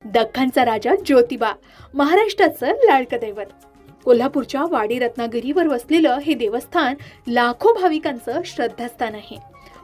दख्खनचा राजा ज्योतिबा, महाराष्ट्राचं लाडकं दैवत. कोल्हापूरच्या वाडी रत्नागिरीवर वसलेलं हे देवस्थान लाखो भाविकांचं श्रद्धास्थान आहे.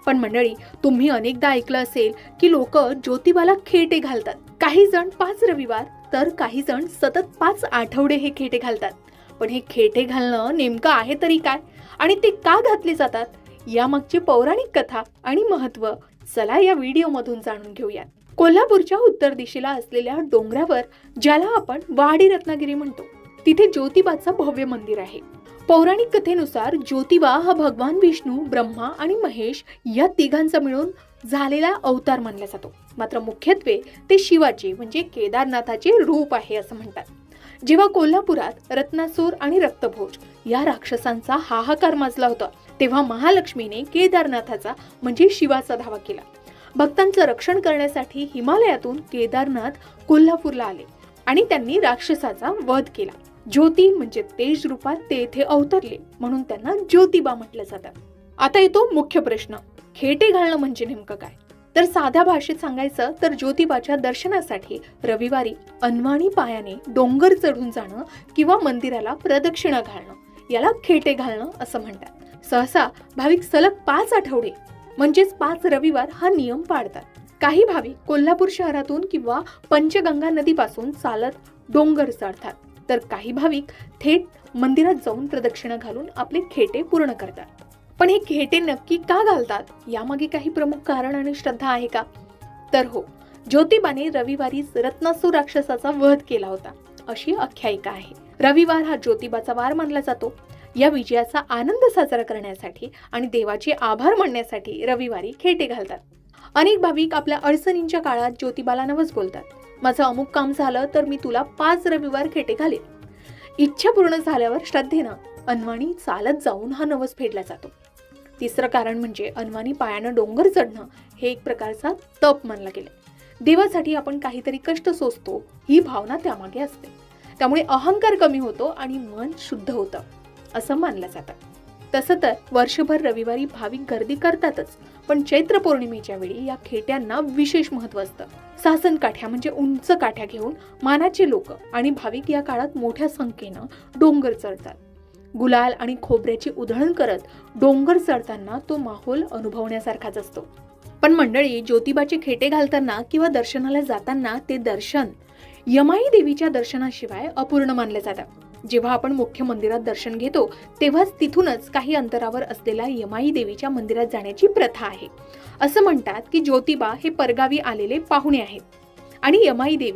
पण मंडळी, तुम्ही अनेकदा ऐकलं असेल की लोक ज्योतिबाला खेटे घालतात. काही जण 5 रविवार तर काही जण सतत 5 आठवडे हे खेटे घालतात. पण हे खेटे घालणं नेमकं आहे तरी काय, आणि ते का घातले जातात, यामागची पौराणिक कथा आणि महत्त्व चला या व्हिडिओमधून जाणून घेऊयात. कोल्हापूरच्या उत्तर दिशेला असलेल्या डोंगरावर, ज्याला आपण वाडी रत्नागिरी म्हणतो, तिथे ज्योतिबाचं भव्य मंदिर आहे. पौराणिक कथेनुसार ज्योतिबा हा भगवान विष्णू, ब्रह्मा आणि महेश या तिघांचा मिळून झालेला अवतार मानला जातो. मात्र मुख्यत्वे ते शिवाचे म्हणजे केदारनाथाचे रूप आहे असं म्हणतात. जेव्हा कोल्हापुरात रत्नासूर आणि रक्तभोज या राक्षसांचा हाहाकार माजला होता, तेव्हा महालक्ष्मीने केदारनाथाचा म्हणजे शिवाचा धावा केला. भक्तांचं रक्षण करण्यासाठी हिमालयातून केदारनाथ कोल्हापूरला आले आणि त्यांनी राक्षसाचा वध केला. ज्योती म्हणजे तेज रूपात ते येथे अवतरले, म्हणून त्यांना ज्योतिबा म्हटलं जातं. आता येतो मुख्य प्रश्न, खेटे घालणं म्हणजे नेमकं काय? तर साध्या भाषेत सांगायचं तर ज्योतिबाच्या दर्शनासाठी रविवारी अनवाणी पायाने डोंगर चढून जाणं किंवा मंदिराला प्रदक्षिणा घालणं याला खेटे घालणं असं म्हणतात. सहसा भाविक सलग 5 आठवडे म्हणजेच 5 रविवार हा नियम पाळतात. काही भाविक कोल्हापूर शहरातून किंवा पंचगंगा नदीपासून चालत डोंगर चढतात, तर काही भाविक थेट मंदिरात जाऊन प्रदक्षिणा घालून आपले खेटे पूर्ण करतात. पण हे खेटे नक्की का घालतात, यामागे काही प्रमुख कारण आणि श्रद्धा आहे का? तर हो, ज्योतिबाने रविवारीच रत्नासूर राक्षसाचा वध केला होता अशी आख्यायिका आहे. रविवार हा ज्योतिबाचा वार मानला जातो. या विजयाचा आनंद साजरा करण्यासाठी आणि देवाचे आभार मानण्यासाठी रविवारी खेटे घालतात. अनेक भाविक आपल्या अडचणींच्या काळात ज्योतिबाला नवस बोलतात. माझं अमुक काम झालं तर मी तुला 5 रविवार खेटे घालेन. इच्छा पूर्ण झाल्यावर श्रद्धेनं अनवाणी चालत जाऊन हा नवस फेडला जातो. तिसरं कारण म्हणजे अनवाणी पायानं डोंगर चढणं हे एक प्रकारचा तप मानला गेला. देवासाठी आपण काहीतरी कष्ट सोसतो ही भावना त्यामागे असते. त्यामुळे अहंकार कमी होतो आणि मन शुद्ध होतं असं मानलं जातं. तसं तर वर्षभर रविवारी भाविक गर्दी करतातच, पण चैत्र पौर्णिमेच्या वेळी या खेट्यांना विशेष महत्त्व असतं. सासन काठ्या म्हणजे उंच काठ्या घेऊन मानाचे लोक आणि भाविक या काळात मोठ्या संख्येनं डोंगर चढतात. गुलाल आणि खोबऱ्याची उधळण करत डोंगर चढताना तो माहोल अनुभवण्यासारखाच असतो. पण मंडळी, ज्योतिबाचे खेटे घालताना किंवा दर्शनाला जाताना ते दर्शन यमाई देवीच्या दर्शनाशिवाय अपूर्ण मानले जातं. जेव्हा आपण मुख्य मंदिरात दर्शन घेतो, तेव्हाच तिथूनच काही अंतरावर असलेल्या यमाई देवीच्या मंदिरात जाण्याची प्रथा आहे. असं म्हणतात की ज्योतिबा हे परगावी आलेले पाहुणे आहेत आणि यमाई देवी